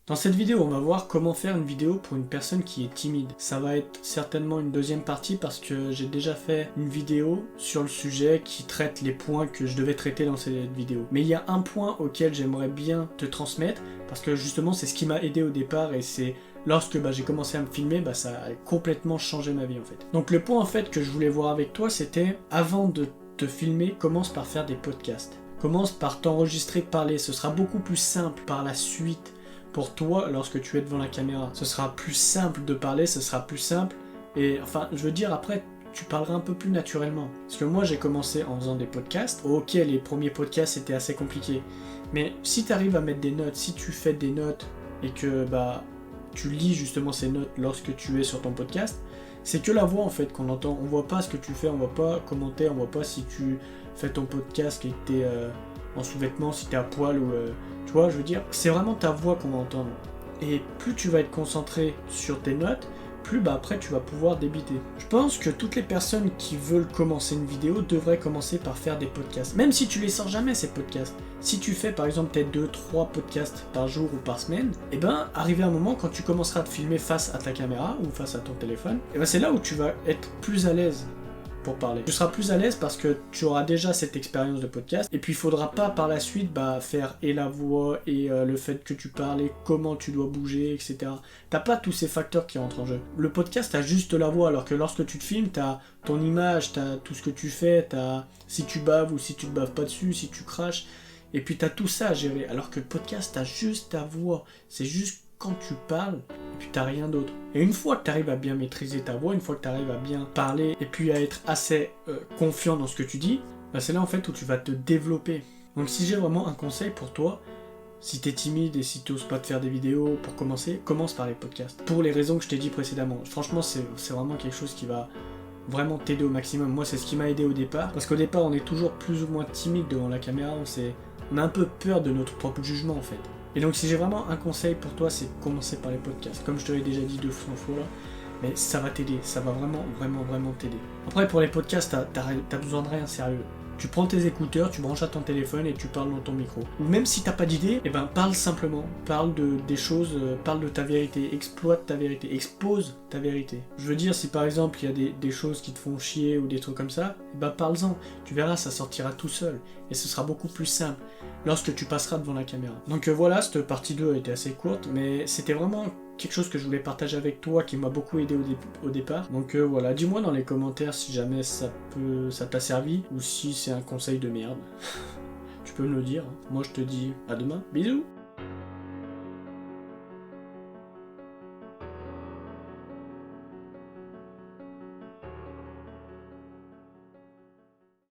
Dans cette vidéo, on va voir comment faire une vidéo pour une personne qui est timide. Ça va être certainement une deuxième partie parce que j'ai déjà fait une vidéo sur le sujet qui traite les points que je devais traiter dans cette vidéo. Mais il y a un point auquel j'aimerais bien te transmettre parce que justement c'est ce qui m'a aidé au départ et c'est lorsque j'ai commencé à me filmer, ça a complètement changé ma vie en fait. Donc le point en fait que je voulais voir avec toi, c'était avant de te filmer, commence par faire des podcasts. Commence par t'enregistrer, parler. Ce sera beaucoup plus simple par la suite pour toi lorsque tu es devant la caméra. Ce sera plus simple de parler, ce sera plus simple. Et enfin, je veux dire, après, tu parleras un peu plus naturellement. Parce que moi, j'ai commencé en faisant des podcasts. Ok, les premiers podcasts, c'était assez compliqué. Mais si tu arrives à mettre des notes, si tu fais des notes et que tu lis justement ces notes lorsque tu es sur ton podcast, c'est que la voix en fait qu'on entend. On voit pas ce que tu fais, on voit pas commenter, on voit pas si tu fais ton podcast et que t'es en sous-vêtements, si t'es à poil ou... tu vois, je veux dire, c'est vraiment ta voix qu'on va entendre. Et plus tu vas être concentré sur tes notes, plus après tu vas pouvoir débiter. Je pense que toutes les personnes qui veulent commencer une vidéo devraient commencer par faire des podcasts. Même si tu les sors jamais ces podcasts. Si tu fais par exemple peut-être 2-3 podcasts par jour ou par semaine, arrivé un moment quand tu commenceras à te filmer face à ta caméra ou face à ton téléphone, c'est là où tu vas être plus à l'aise pour parler. Tu seras plus à l'aise parce que tu auras déjà cette expérience de podcast et puis il faudra pas par la suite faire et la voix et le fait que tu parles et comment tu dois bouger, etc. T'as pas tous ces facteurs qui rentrent en jeu. Le podcast, t'as juste la voix, alors que lorsque tu te filmes, t'as ton image, t'as tout ce que tu fais, t'as si tu baves ou si tu te baves pas dessus, si tu craches, et puis t'as tout ça à gérer. Alors que le podcast, t'as juste ta voix, c'est juste quand tu parles, et puis t'as rien d'autre. Et une fois que t'arrives à bien maîtriser ta voix, une fois que t'arrives à bien parler, et puis à être assez confiant dans ce que tu dis, c'est là en fait où tu vas te développer. Donc si j'ai vraiment un conseil pour toi, si t'es timide et si t'oses pas te faire des vidéos pour commencer, commence par les podcasts. Pour les raisons que je t'ai dit précédemment. Franchement, c'est vraiment quelque chose qui va vraiment t'aider au maximum. Moi, c'est ce qui m'a aidé au départ. Parce qu'au départ, on est toujours plus ou moins timide devant la caméra. On a un peu peur de notre propre jugement en fait. Et donc si j'ai vraiment un conseil pour toi, c'est de commencer par les podcasts. Comme je te l'ai déjà dit 200 fois là, mais ça va t'aider, ça va vraiment t'aider. Après pour les podcasts, t'as besoin de rien sérieux. Tu prends tes écouteurs, tu branches à ton téléphone et tu parles dans ton micro. Ou même si t'as pas d'idée, parle simplement. Parle des choses, parle de ta vérité, exploite ta vérité, expose ta vérité. Je veux dire, si par exemple il y a des choses qui te font chier ou des trucs comme ça, parle-en. Tu verras, ça sortira tout seul. Et ce sera beaucoup plus simple lorsque tu passeras devant la caméra. Donc voilà, cette partie 2 a été assez courte, mais c'était vraiment quelque chose que je voulais partager avec toi, qui m'a beaucoup aidé au départ. Donc voilà, dis-moi dans les commentaires si jamais ça t'a servi, ou si c'est un conseil de merde. Tu peux me le dire. Moi je te dis à demain, bisous.